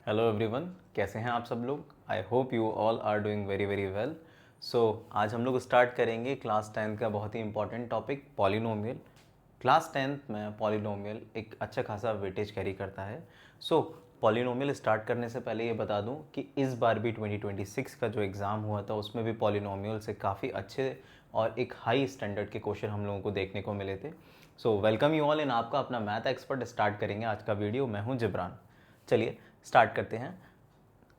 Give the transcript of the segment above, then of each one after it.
Hello everyone, कैसे हैं आप सब लोग। I hope you all are doing very very well. So आज हम लोग स्टार्ट करेंगे क्लास 10th का बहुत ही important topic polynomial. Class 10th में पॉलिनोमियल एक अच्छा खासा वेटेज कैरी करता है। सो पॉलिनोमियल स्टार्ट करने से पहले ये बता दूं कि इस बार भी 2026 का जो एग्ज़ाम हुआ था उसमें भी पॉलिनोमियल से काफ़ी अच्छे और एक हाई स्टैंडर्ड के क्वेश्चन हम लोगों को देखने को मिले थे। So welcome you all in आपका अपना मैथ एक्सपर्ट। स्टार्ट करेंगे आज का वीडियो। मैं हूँ जिब्रान। चलिए स्टार्ट करते हैं।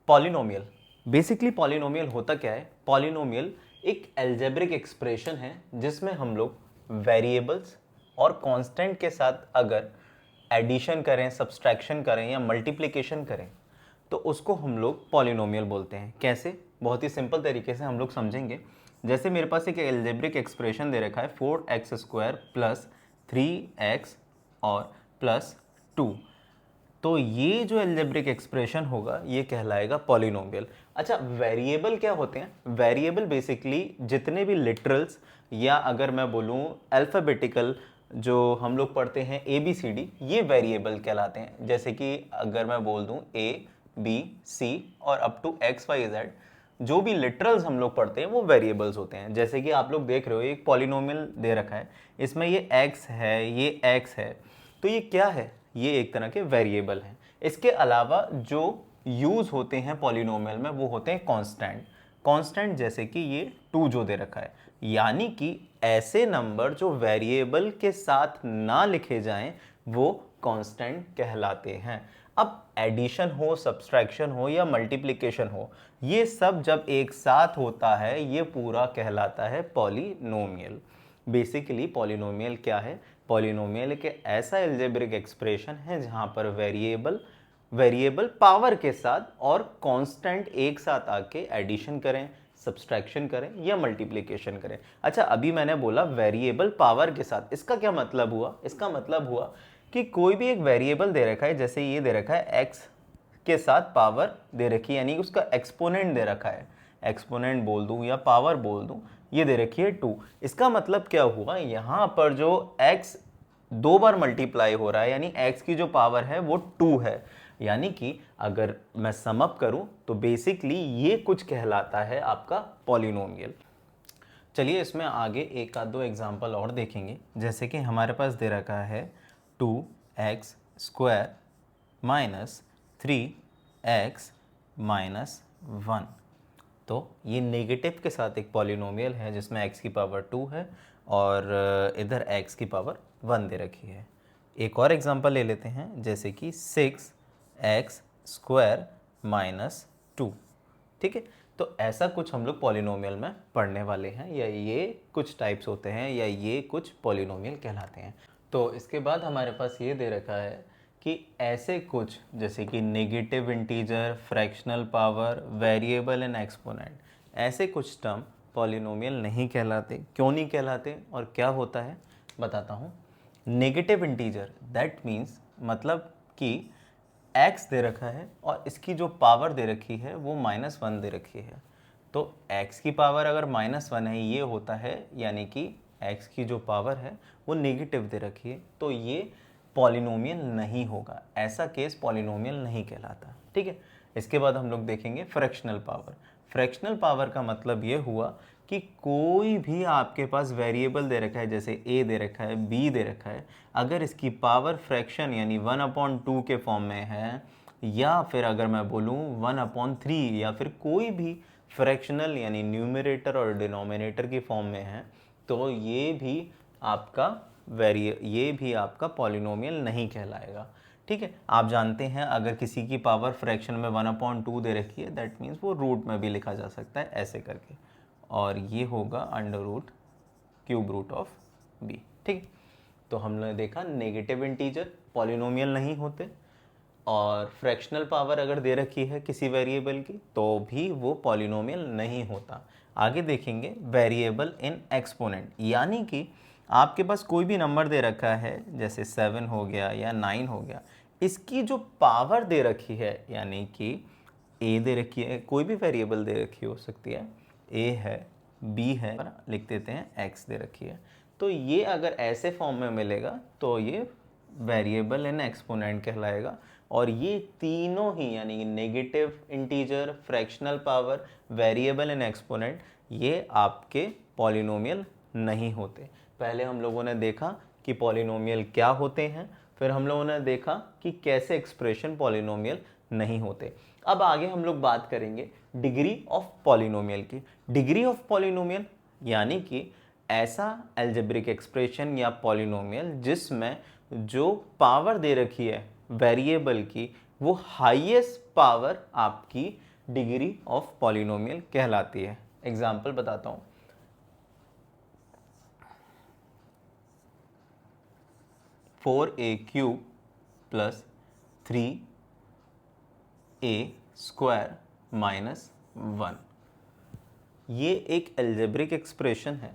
पॉलिनोमियल, बेसिकली पॉलिनोमियल होता क्या है। पॉलिनोमियल एक एल्जेब्रिक एक्सप्रेशन है जिसमें हम लोग वेरिएबल्स और कांस्टेंट के साथ अगर एडिशन करें, सब्सट्रैक्शन करें या मल्टीप्लिकेशन करें तो उसको हम लोग पॉलिनोमियल बोलते हैं। कैसे? बहुत ही सिंपल तरीके से हम लोग समझेंगे। जैसे मेरे पास एक एल्जेब्रिक एक्सप्रेशन दे रखा है 4x² प्लस 3x और प्लस 2। तो ये जो एल्जेब्रिक एक्सप्रेशन होगा ये कहलाएगा पॉलिनोमियल। अच्छा, वेरिएबल क्या होते हैं? वेरिएबल बेसिकली जितने भी लिटरल्स या अगर मैं बोलूँ अल्फ़ाबेटिकल जो हम लोग पढ़ते हैं ABCD, ये वेरिएबल कहलाते हैं। जैसे कि अगर मैं बोल दूँ ABC और अप टू XYZ, जो भी लिटरल्स हम लोग पढ़ते हैं वो वेरिएबल्स होते हैं। जैसे कि आप लोग देख रहे हो एक पॉलिनोमियल दे रखा है, इसमें ये x है, ये x है, तो ये क्या है? ये एक तरह के वेरिएबल हैं। इसके अलावा जो यूज होते हैं पॉलिनोमियल में वो होते हैं कांस्टेंट। कांस्टेंट जैसे कि ये 2 जो दे रखा है, यानी कि ऐसे नंबर जो वेरिएबल के साथ ना लिखे जाएं वो कांस्टेंट कहलाते हैं। अब एडिशन हो, सब्सट्रैक्शन हो या मल्टीप्लिकेशन हो, ये सब जब एक साथ होता है ये पूरा कहलाता है पॉलिनोमियल। बेसिकली पॉलिनोमियल क्या है? पॉलिनोमियल एक ऐसा एल्जेब्रिक एक्सप्रेशन है जहां पर वेरिएबल पावर के साथ और कांस्टेंट एक साथ आके एडिशन करें, सब्सट्रैक्शन करें या मल्टीप्लिकेशन करें। अच्छा, अभी मैंने बोला वेरिएबल पावर के साथ, इसका क्या मतलब हुआ? इसका मतलब हुआ कि कोई भी एक वेरिएबल दे रखा है, जैसे ये दे रखा है x के साथ पावर दे रखी है, यानी उसका एक्सपोनेंट दे रखा है, एक्सपोनेंट बोल दूं या पावर बोल दूं, ये दे रखी है 2। इसका मतलब क्या हुआ? यहां पर जो x 2 बार मल्टीप्लाई हो रहा है यानी x की जो पावर है वो 2 है। यानी कि अगर मैं सम अप करूं तो बेसिकली ये कुछ कहलाता है आपका पॉलिनोमियल। चलिए इसमें आगे एक आध दो एग्जांपल और देखेंगे। जैसे कि हमारे पास दे रखा है 2x² माइनस 3x माइनस 1। तो ये नेगेटिव के साथ एक पॉलिनोमियल है जिसमें x की पावर 2 है और इधर x की पावर 1 दे रखी है। एक और एग्जांपल ले लेते हैं, जैसे कि 6x² माइनस 2। ठीक है, तो ऐसा कुछ हम लोग पॉलिनोमियल में पढ़ने वाले हैं, या ये कुछ टाइप्स होते हैं या ये कुछ पॉलिनोमियल कहलाते हैं। तो इसके बाद हमारे पास ये दे रखा है कि ऐसे कुछ जैसे कि negative integer, fractional power, variable and exponent, ऐसे कुछ टर्म पॉलिनोमियल नहीं कहलाते। क्यों नहीं कहलाते और क्या होता है बताता हूँ। नेगेटिव इंटीजर दैट मीन्स मतलब कि x दे रखा है और इसकी जो पावर दे रखी है वो -1 दे रखी है। तो x की पावर अगर -1 है ये होता है, यानी कि x की जो पावर है वो नेगेटिव दे रखी है, तो ये पॉलिनोमियल नहीं होगा। ऐसा केस पॉलिनोमियल नहीं कहलाता। ठीक है, इसके बाद हम लोग देखेंगे फ्रैक्शनल पावर। फ्रैक्शनल पावर का मतलब ये हुआ कि कोई भी आपके पास वेरिएबल दे रखा है, जैसे a दे रखा है, b दे रखा है, अगर इसकी पावर फ्रैक्शन यानी 1/2 के फॉर्म में है, या फिर अगर मैं बोलूँ 1/3, या फिर कोई भी फ्रैक्शनल यानी न्यूमरेटर और डिनोमिनेटर की फॉर्म में है, तो ये भी आपका पॉलिनोमियल नहीं कहलाएगा। ठीक है, आप जानते हैं अगर किसी की पावर फ्रैक्शन में 1/2 दे रखी है, दैट मीन्स वो रूट में भी लिखा जा सकता है ऐसे करके, और ये होगा √³ ठीक। तो हमने देखा नेगेटिव इंटीजर पॉलिनोमियल नहीं होते, और फ्रैक्शनल पावर अगर दे रखी है किसी वेरिएबल की तो भी वो पॉलिनोमियल नहीं होता। आगे देखेंगे वेरिएबल इन एक्सपोनेंट, यानी कि आपके पास कोई भी नंबर दे रखा है, जैसे 7 हो गया या 9 हो गया, इसकी जो पावर दे रखी है, यानी कि a दे रखी है, कोई भी वेरिएबल दे रखी हो सकती है, a है, b है, लिख देते हैं x दे रखी है, तो ये अगर ऐसे फॉर्म में मिलेगा तो ये वेरिएबल इन एक्सपोनेंट कहलाएगा। और ये तीनों ही यानी कि negative integer, fractional power, variable and exponent, ये आपके पॉलिनोमियल नहीं होते। पहले हम लोगों ने देखा कि पॉलिनोमियल क्या होते हैं, फिर हम लोगों ने देखा कि कैसे एक्सप्रेशन पॉलिनोमियल नहीं होते। अब आगे हम लोग बात करेंगे डिग्री ऑफ पॉलिनोमियल की। डिग्री ऑफ पॉलिनोमियल यानी कि ऐसा अलजेब्रिक एक्सप्रेशन या पॉलिनोमियल जिसमें जो पावर दे रखी है वेरिएबल की, वो हाईएस्ट पावर आपकी डिग्री ऑफ पॉलिनोमियल कहलाती है। एग्जाम्पल बताता हूँ। 4a cube plus 3a square minus 1, ये एक अलजेब्रिक एक्सप्रेशन है,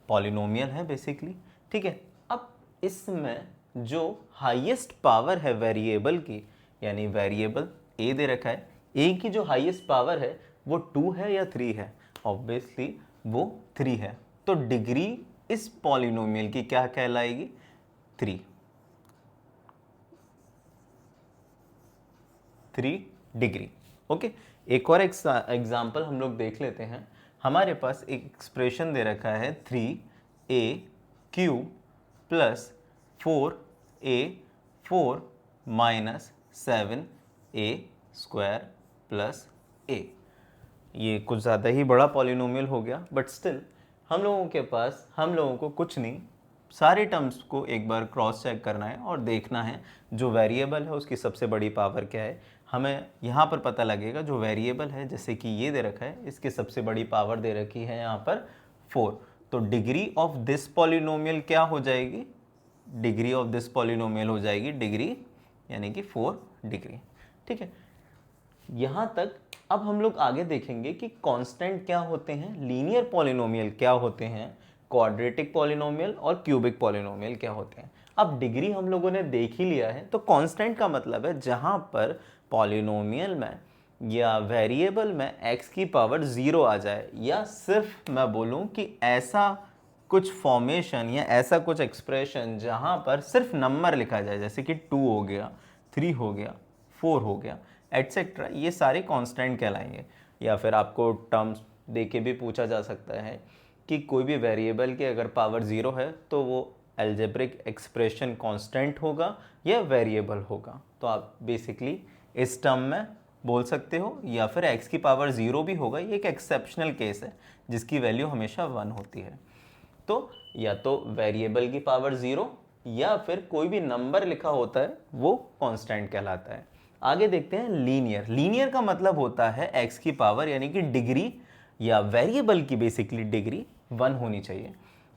पॉलिनोमियल है बेसिकली, ठीक है। अब इसमें जो हाईएस्ट पावर है वेरिएबल की, यानी वेरिएबल a दे रखा है, a की जो हाईएस्ट पावर है वो 2 है या 3 है, ऑब्वियसली वो 3 है। तो डिग्री इस पॉलिनोमियल की क्या कहलाएगी? 3 डिग्री। ओके, एक और एग्जाम्पल हम लोग देख लेते हैं। हमारे पास एक एक्सप्रेशन दे रखा है 3a cube plus 4a4 minus 7a square plus a। ये कुछ ज़्यादा ही बड़ा पॉलिनोमियल हो गया, बट स्टिल हम लोगों को कुछ नहीं, सारे टर्म्स को एक बार क्रॉस चेक करना है और देखना है जो वेरिएबल है उसकी सबसे बड़ी पावर क्या है। हमें यहाँ पर पता लगेगा जो वेरिएबल है, जैसे कि ये दे रखा है, इसकी सबसे बड़ी पावर दे रखी है यहाँ पर 4। तो डिग्री ऑफ दिस पॉलिनोमियल क्या हो जाएगी? डिग्री ऑफ दिस पॉलिनोमियल हो जाएगी डिग्री, यानी कि 4 डिग्री, ठीक है। यहाँ तक अब हम लोग आगे देखेंगे कि कांस्टेंट क्या होते हैं, लीनियर पॉलिनोमियल क्या होते हैं, क्वाड्रेटिक पॉलिनोमियल और क्यूबिक पॉलिनोमियल क्या होते हैं। अब डिग्री हम लोगों ने देख ही लिया है, तो कांस्टेंट का मतलब है जहाँ पर पॉलिनोमियल में या वेरिएबल में x की पावर 0 आ जाए, या सिर्फ मैं बोलूँ कि ऐसा कुछ फॉर्मेशन या ऐसा कुछ एक्सप्रेशन जहाँ पर सिर्फ नंबर लिखा जाए, जैसे कि 2 हो गया, 3 हो गया, 4 हो गया, एटसेट्रा, ये सारे कांस्टेंट कहलाएंगे। या फिर आपको टर्म्स दे के भी पूछा जा सकता है कि कोई भी वेरिएबल की अगर पावर 0 है तो वो अलजेब्रिक एक्सप्रेशन कांस्टेंट होगा या वेरिएबल होगा। तो आप बेसिकली इस टर्म में बोल सकते हो, या फिर x की पावर 0 भी होगा, ये एक एक्सेप्शनल केस है जिसकी वैल्यू हमेशा 1 होती है। तो या तो वेरिएबल की पावर 0 या फिर कोई भी नंबर लिखा होता है वो कांस्टेंट कहलाता है। आगे देखते हैं लीनियर। लीनियर का मतलब होता है x की पावर यानी कि डिग्री या वेरिएबल की बेसिकली डिग्री 1 होनी चाहिए।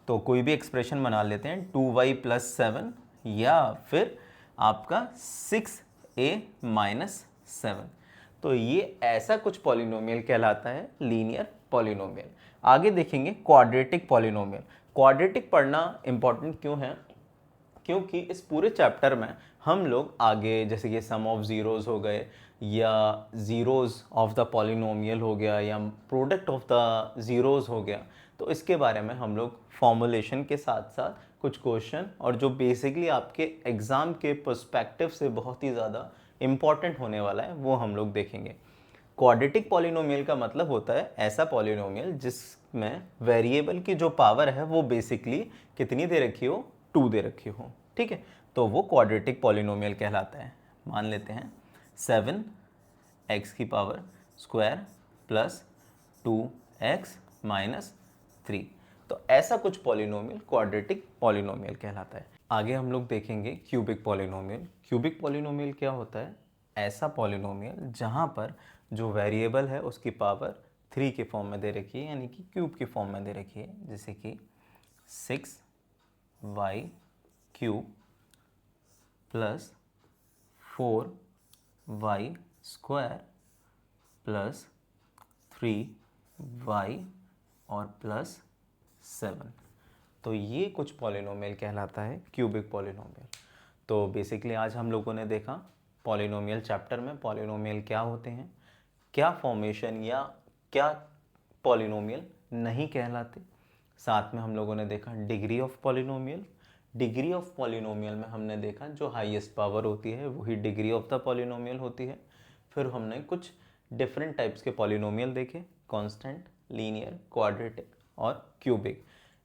तो कोई भी एक्सप्रेशन बना लेते हैं 2y प्लस 7 या फिर आपका 6a माइनस 7। तो ये ऐसा कुछ पॉलिनोमियल कहलाता है लीनियर पॉलिनोमियल। आगे देखेंगे क्वाड्रेटिक पॉलिनोमियल। क्वाड्रेटिक पढ़ना इंपॉर्टेंट क्यों है? क्योंकि इस पूरे चैप्टर में हम लोग आगे जैसे कि सम ऑफ ज़ीरोज़ हो गए, या ज़ीरोज़ ऑफ द पॉलिनोमियल हो गया, या प्रोडक्ट ऑफ द ज़ीरोज़ हो गया, तो इसके बारे में हम लोग फॉर्मुलेशन के साथ साथ कुछ क्वेश्चन और जो बेसिकली आपके एग्ज़ाम के पर्सपेक्टिव से बहुत ही ज़्यादा इम्पॉर्टेंट होने वाला है वो हम लोग देखेंगे। क्वाड्रेटिक पॉलिनोमियल का मतलब होता है ऐसा पॉलिनोमियल जिसमें वेरिएबल की जो पावर है वो बेसिकली कितनी दे रखी हो? 2 दे रखी हो, ठीक है। तो वो क्वाड्रेटिक पॉलिनोमियल कहलाता है। मान लेते हैं 7x की power square plus 2x minus 3। तो ऐसा कुछ पॉलिनोमियल क्वाड्रेटिक पॉलिनोमियल कहलाता है। आगे हम लोग देखेंगे क्यूबिक पॉलिनोमियल। क्यूबिक पॉलिनोमियल क्या होता है? ऐसा पॉलिनोमियल जहाँ पर जो वेरिएबल है उसकी पावर 3 के फॉर्म में दे रखी है, यानी कि क्यूब के फॉर्म में दे रखी है, जैसे कि 6y cube plus 4y square plus 3y और प्लस 7। तो ये कुछ पॉलिनोमियल कहलाता है क्यूबिक पॉलिनोमियल। तो बेसिकली आज हम लोगों ने देखा पॉलिनोमियल चैप्टर में पॉलिनोमियल क्या होते हैं, क्या फॉर्मेशन या क्या पॉलिनोमियल नहीं कहलाते। साथ में हम लोगों ने देखा degree of polynomial, degree of polynomial में हमने देखा जो हाईएस्ट पावर होती है वही डिग्री ऑफ द पॉलिनोमियल होती है। फिर हमने कुछ डिफरेंट टाइप्स के पॉलिनोमियल देखे, कांस्टेंट, लीनियर, क्वाड्रेटिक और क्यूबिक।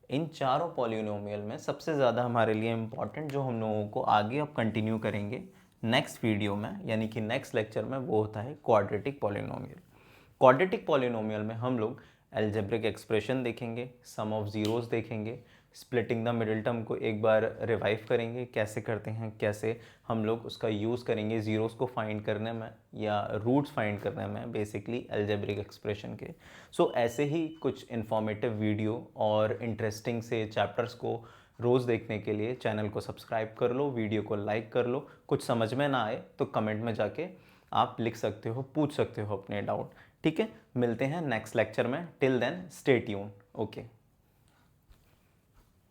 इन चारों पॉलिनोमियल में सबसे ज़्यादा हमारे लिए इम्पॉर्टेंट जो हम लोगों को आगे अब कंटिन्यू करेंगे नेक्स्ट वीडियो में यानी कि नेक्स्ट लेक्चर में, वो होता है क्वाड्रेटिक पॉलिनोमियल। क्वाड्रेटिक पॉलिनोमियल में हम लोग एल्जेब्रिक एक्सप्रेशन देखेंगे, सम ऑफ ज़ीरोज़ देखेंगे, स्प्लिटिंग द मिडिल टर्म को एक बार रिवाइव करेंगे, कैसे करते हैं, कैसे हम लोग उसका यूज़ करेंगे ज़ीरोज़ को फाइंड करने में या रूट्स फाइंड करने में, बेसिकली एल्जेब्रिक एक्सप्रेशन के। सो ऐसे ही कुछ इन्फॉर्मेटिव वीडियो और इंटरेस्टिंग से चैप्टर्स को रोज़ देखने के लिए चैनल को सब्सक्राइब कर लो, वीडियो को लाइक कर लो। कुछ समझ में ना आए तो कमेंट में जाके आप लिख सकते हो, पूछ सकते हो अपने डाउट। ठीक है, मिलते हैं नेक्स्ट लेक्चर में। Till then stay tuned. Okay.